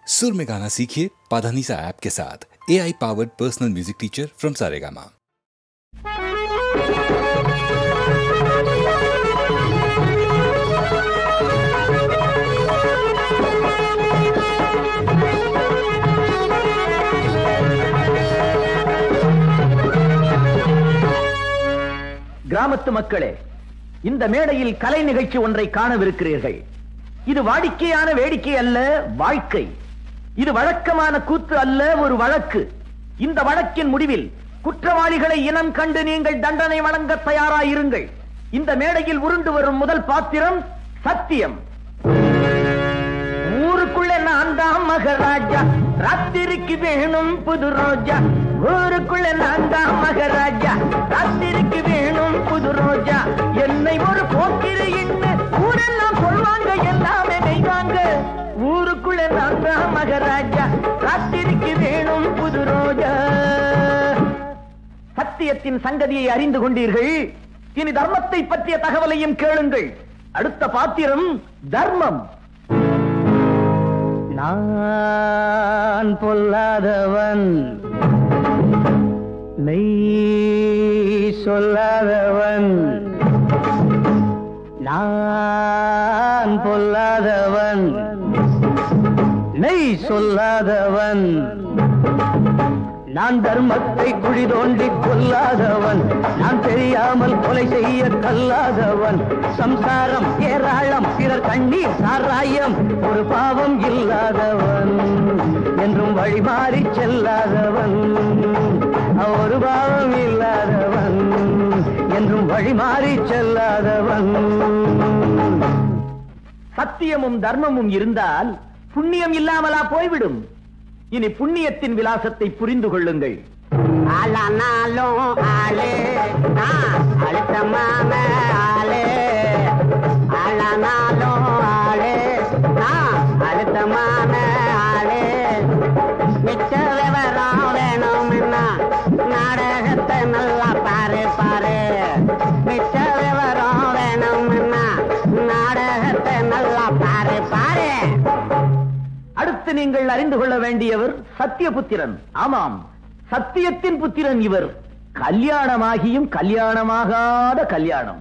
सुर में गाना सीखिए पाधानीसा ऐप के साथ। AI powered personal music teacher from Saregama. கிராமத்து மக்களே, இந்த மேடையில் கலை நிகழ்ச்சி ஒன்றை காணவிருக்கிறீர்கள். இது வாடிக்கையான வேடிக்கை அல்ல, வாழ்க்கை. இது வழக்கமான கூத்து அல்ல, ஒரு வழக்கு. இந்த வழக்கின் முடிவில் குற்றவாளிகளை இனம் கண்டு நீங்கள் தண்டனை வழங்க தயாராயிருங்கள். இந்த மேடையில் உருண்டு வரும் முதல் பாத்திரம் சத்தியம். ஊருக்குள்ளே நான் தான் மகாராஜா, ராத்திரிக்கு வேணும் புது ரோஜா. ஊருக்குள்ளே நான் தான் மகாராஜா, ராத்திரிக்கு வேணும் புது ரோஜா. என்னை ஒரு போக்கிரி என்று ஊரெல்லாம் சொல்வாங்க, எல்லாமே நெய்வாங்க. ஊருக்குள்ளே நான் தான் மகாராஜா, ராத்திரிக்கு வேணும் புது ரோஜா. சத்தியத்தின் சங்கதியை அறிந்து கொண்டீர்கள். இனி தர்மத்தை பற்றிய தகவலையும் கேளுங்கள். அடுத்த பாத்திரம் தர்மம். நான் பொல்லாதவன், மெய் சொல்லாதவன். நான் பொல்லாதவன், மெய் சொல்லாதவன். நான் தர்மத்தை குழி தோண்டி கொல்லாதவன். நான் தெரியாமல் கொலை செய்ய கல்லாதவன். சம்சாரம் ஏராளம், பிறர் கண்ணீர் சாராயம். ஒரு பாவம் இல்லாதவன், என்றும் வழிமாறி செல்லாதவன். ஒரு பாவம் இல்லாதவன், என்றும் வழிமாறி செல்லாதவன். சத்தியமும் தர்மமும் இருந்தால் புண்ணியம் இல்லாமலா போய்விடும்? இனி புண்ணியத்தின் விலாசத்தை புரிந்து கொள்ளுங்கள். ஆளானாலும் ஆளே, அழுத்தமான ஆளே. ஆளானாலும் ஆளே, அழுத்தமான ஆளே. மிச்ச விவரம் வேணும்னா நாடகத்தை நல்லா பாரு பாரு. மிச்ச விவரம் வேணும்னா நாடகத்தை நல்லா பாரு பாரு. அடுத்து நீங்கள் அறிந்து கொள்ள வேண்டியவர் சத்தியபுத்திரன். ஆமாம், சத்தியத்தின் புத்திரன் இவர். கல்யாணமாகியும் கல்யாணமாகாத கல்யாணம்.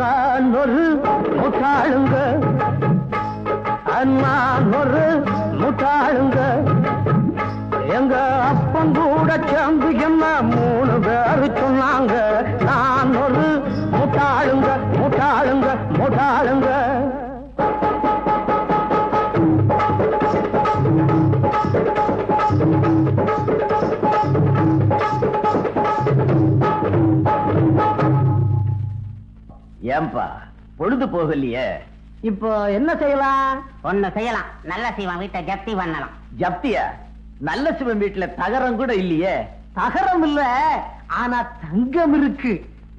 நான் ஒரு முட்டாளுங்க, நான் ஒரு முட்டாளுங்க. எங்க அப்பன் கூட சேர்ந்து என்ன 3 பேரு சொன்னாங்க. நான் ஒரு முட்டாளுங்க, முட்டாளுங்க, முட்டாளுங்க. ஏம்பா பொழுது போகலையே, இப்போ என்ன செய்யலாம்? ஒண்ணு செய்யலாம், நல்ல சிவன் வீட்டை ஜப்தி பண்ணலாம். ஜப்தியா? நல்ல சிவன் வீட்டுல தகரம் கூட இல்லையே. தகரம் இல்ல, ஆனா தங்கம் இருக்கு.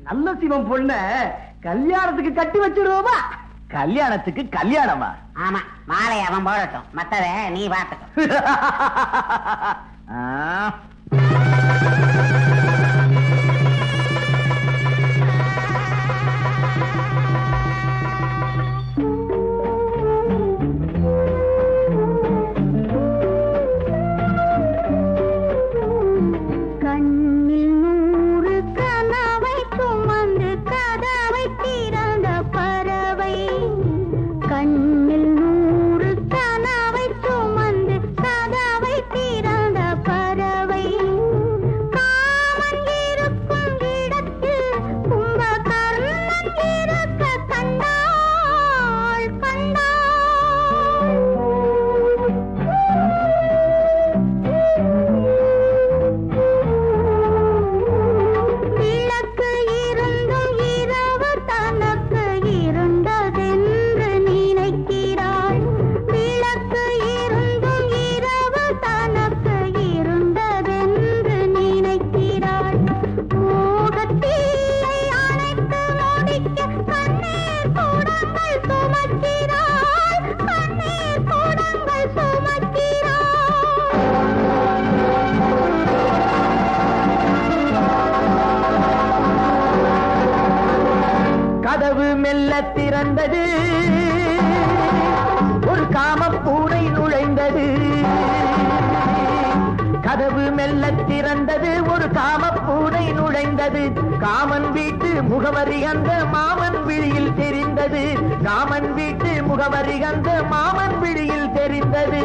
நல்ல சிவன் பொண்ண கல்யாணத்துக்கு கட்டி வச்சிருவோமா? கல்யாணத்துக்கு கல்யாணமா? ஆமா, மாலை அவன் போடட்டும், மத்தத நீ பார்த்துக்க. கண்ணில் 100 கனவை சுமந்து கதவை திறந்த பறவை. கதவு மெல்ல திறந்தது, ஒரு காமப்பூனை நுழைந்தது. கதவு மெல்ல திறந்தது, ஒரு காமப்பூனை நுழைந்தது. காமன் வீட்டு முகவரி அந்த மாமன் விழியில் தெரிந்தது. காமன் வீட்டு முகவரி அந்த மாமன் விழியில் தெரிந்தது.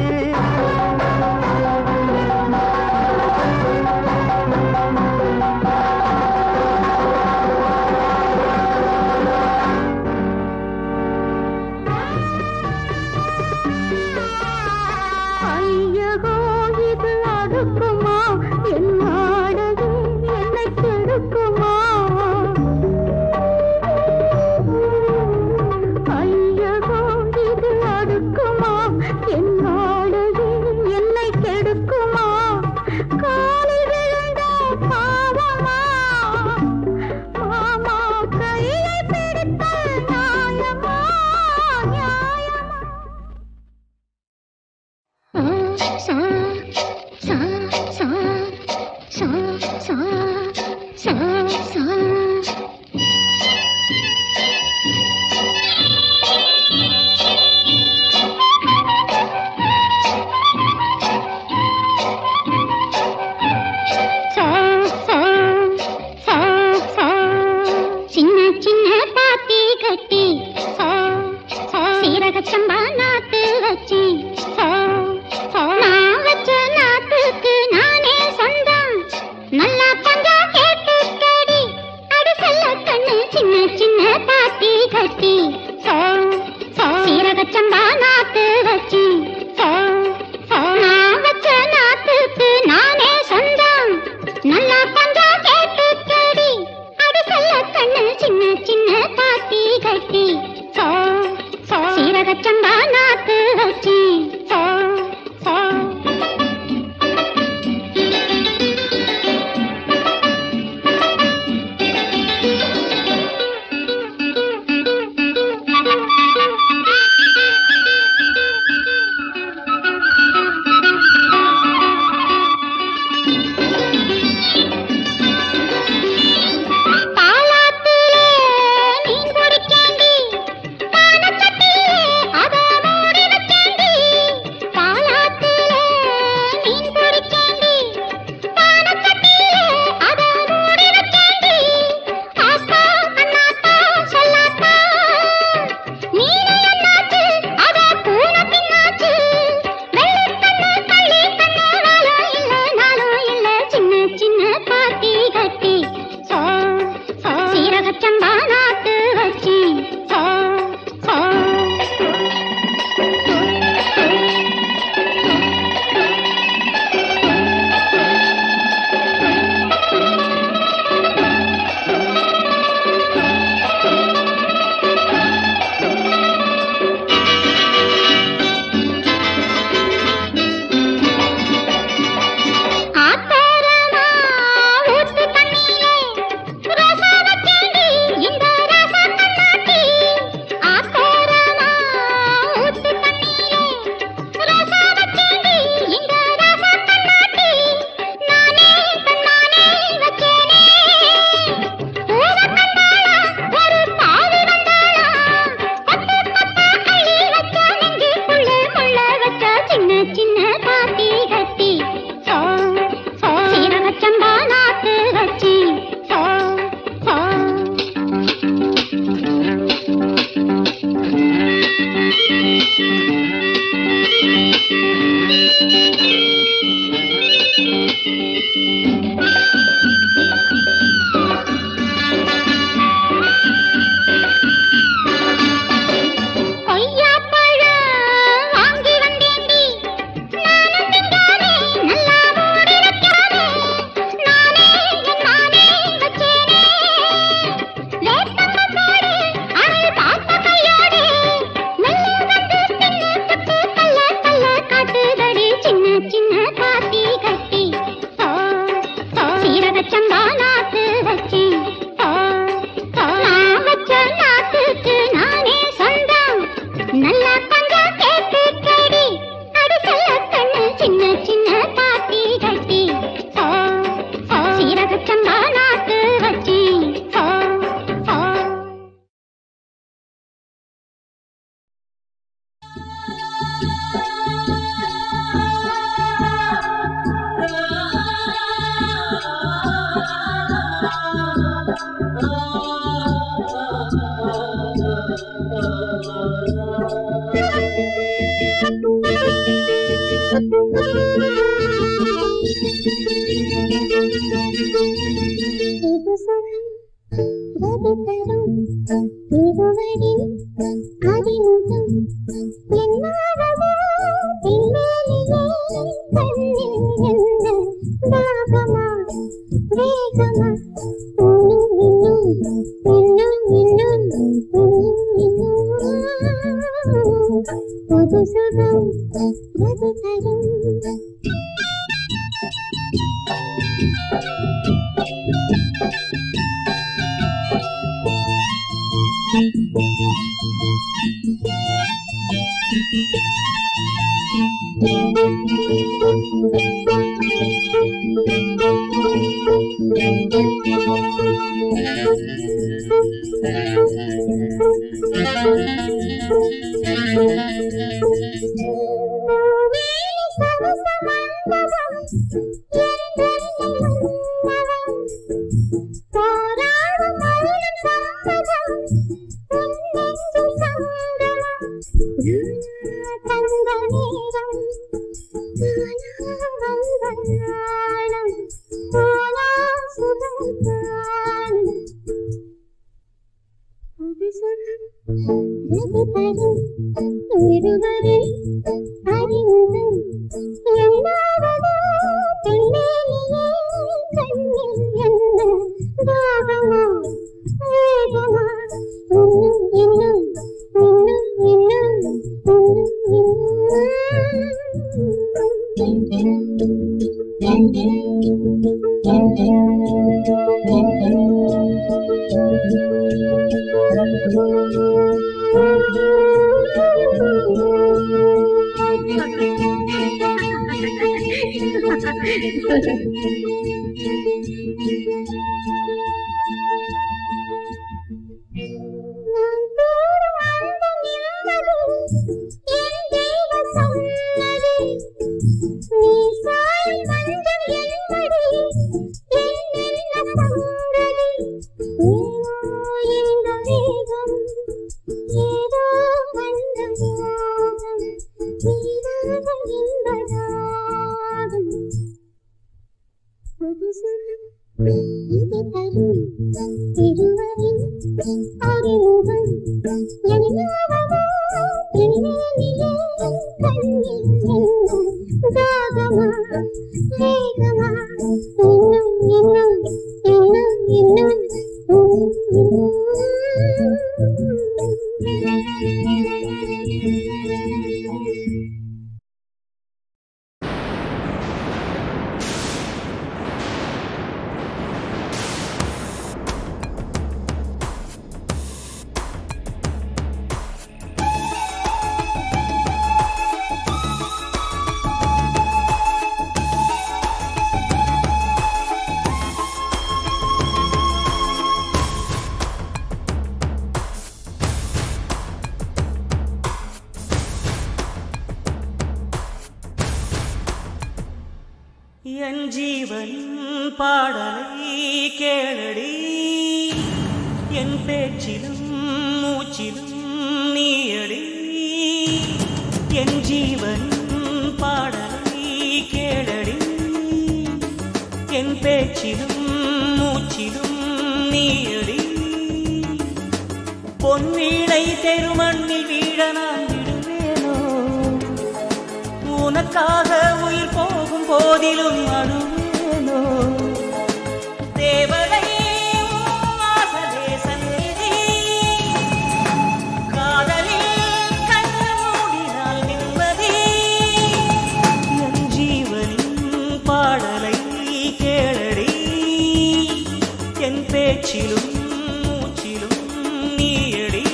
என் ஜீவன் பாடலை கேளடி, என் பேச்சிலும் மூச்சிலும் நீயடி. என் ஜீவன் பாடலை கேளடி, என் பேச்சிலும் மூச்சிலும் நீயடி. பொன்வீணை தெருமண்ணில் வீழ நான் விடுவேனோ, உனக்காக உயிர் போகும் போதிலும் அழுவேனோ. தேவதை வாசலே சந்நிதி, காதலில் கண்ணு மூடினால் நிம்மதி. என் ஜீவனின் பாடலை கேளடி, என் பேச்சிலும் மூச்சிலும் நீயடி.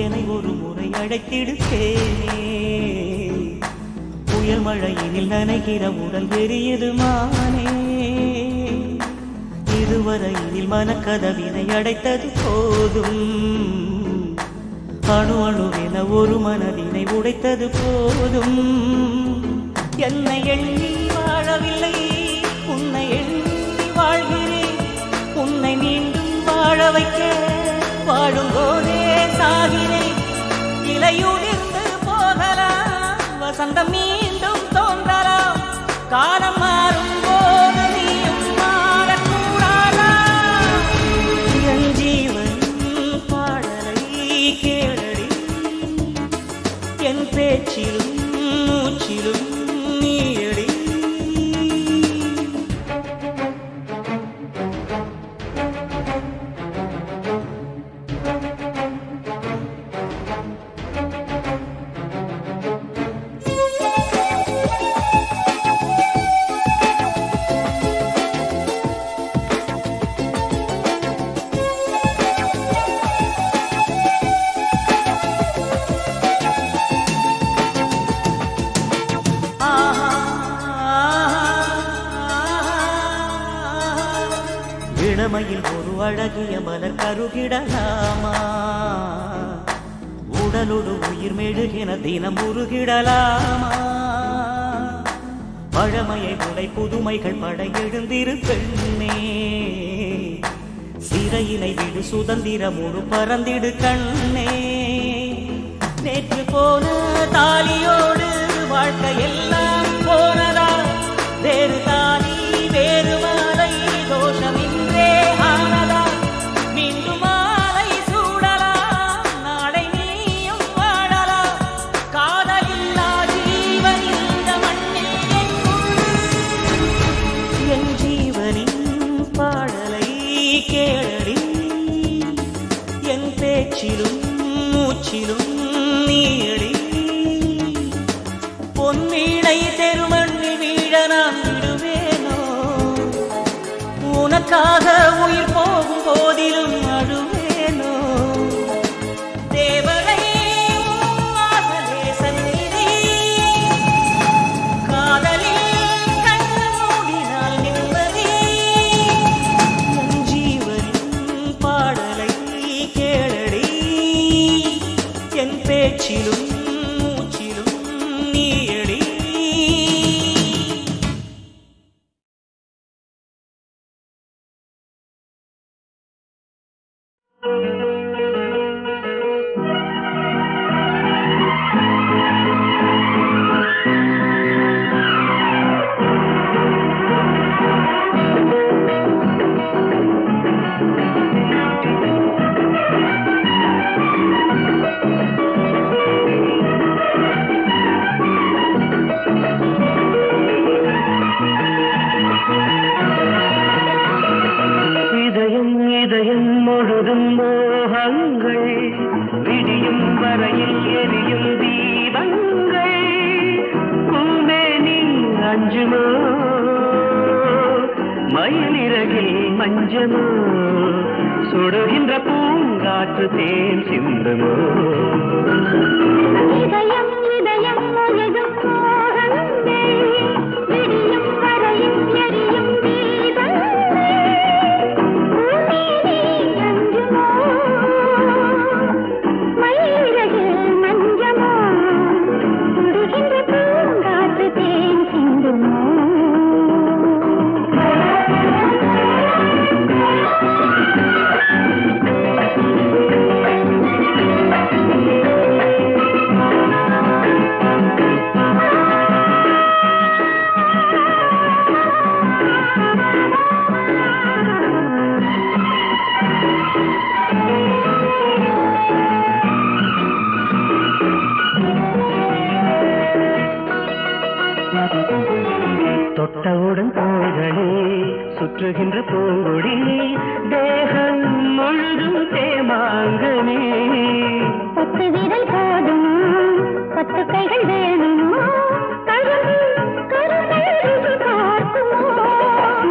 என்னை ஒரு முறை அழைத்திடுத்தேனே புயல் மழையினில் நனைகிற உடல் எரியுது மானே இதுவரையில் மனக்கதவினை அடைத்தது போதும் அணு அணுவென ஒரு மனதினை உடைத்தது போதும் என்னை எண்ணி வாழவில்லை உன்னை எண்ணி வாழ்கிறேன் உன்னை மீண்டும் வாழ வைக்க வாழும் போதே சாகிறேன் இலையுதிர்ந்து போகலாம் வசந்தம் மீண்டும் தோன்றலாம் காலம் மாறும் போது நீயும் மாறக்கூடாதா என் ஜீவன் பாடலை கேளடி என் பேச்சிலும் மூச்சிலும் நீயடி இளமையில் ஒரு அழகிய மலர் கருகிடலாமா உடலோடு உயிர் மெழுகின தினம் உருகிடலாமா பழமையை உடை புதுமைகள் படையெழுந்திரு பெண்ணே சிறையினை விடு சுதந்திரமோடு பறந்திடு கண்ணே நேற்று போன தாலியோடு வாழ்க்கையெல்லாம் போனதா வேறு தாலி வேறு மாலை தோஷமின்றே ஆனதா மீண்டும் மாலை சூடலாம் நாளை நீயும் வாழலாம் காதலில்லா ஜீவன் இந்த மண்ணில் என் ஜீவனின் பாடலை கேளடி என் பேச்சிலும் மூச்சிலும் நீயடி பொன்வீணை தெருமண்ணில் வீழ நான் விடுவேனோ உனக்காக உயிர் போகும் போதிலும் அழுவேனோ தேவரை வாசலே சந்நிதி காதலில் கண்ணு மூடினால் நிம்மதி என் ஜீவனின் பாடலை கேளடி என் பேச்சிலும் மூச்சிலும் நீயடி இதயம் இதயம் முழுதும் மோகங்கள் விடியும் வரையில் எரியும் தீபங்கள் பூமேனி அஞ்சுமோ மயிலிறகில் மஞ்சமோ சுடுகின்ற பூங்காற்று தேன் சிந்துமோ இதயம் இதயம் முழுதும் மோகங்கள் விடியும் வரையில் எரியும் தொட்டவுடன் தோள்களே சுற்றுகின்ற பூங்கொடி தேகம் முழுதும் தேமாங்கனே 10 விரல் போதும் 10 கைகள் வேணுமோ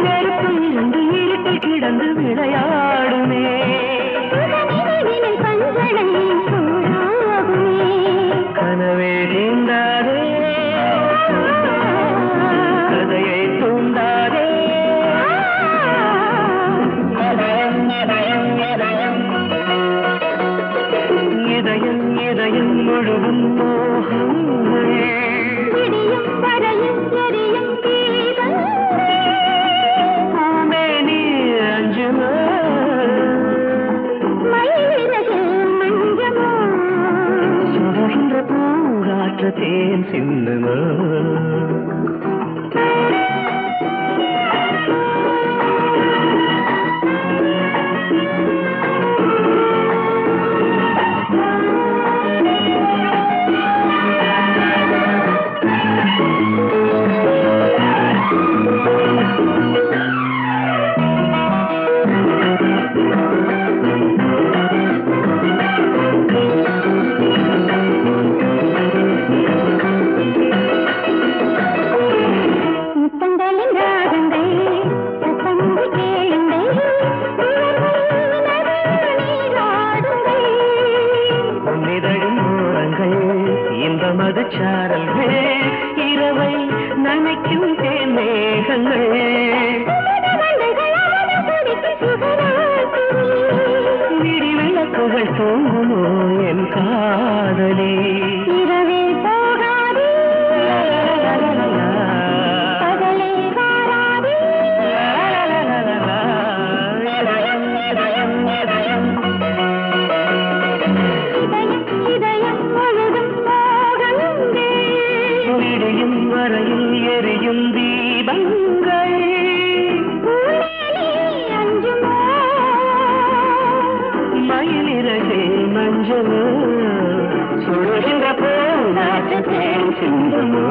நெருப்பு இரண்டு இருட்டில் கிடந்து விளையாடுமே பஞ்சனை சூடா இதயம் இதயம் முழுதும் மோகங்கள் விடியும் வரையும் எரியும் பூமேனி அஞ்சுமா மயிலிறகில் மஞ்சமோ சுடுகின்ற பூங்காற்று தேன் சிந்துமா மதுச்சாரல்கள் இரவை நனைக்கும் தேமேகங்கள் விடி விளக்குகள் தூங்குமோ என் காதலே இரவே போகாதே பகலே வாராதே இதயம் இதயம் இதயம் இதயம் முழுதும் மோகங்கள் விடியும் வரையில் எரியும் தீபங்கள் பூமேனி அஞ்சுமோ மயிலிறகே மஞ்சள் சுடுகின்ற பூங்காற்று தேன் சிந்துமோ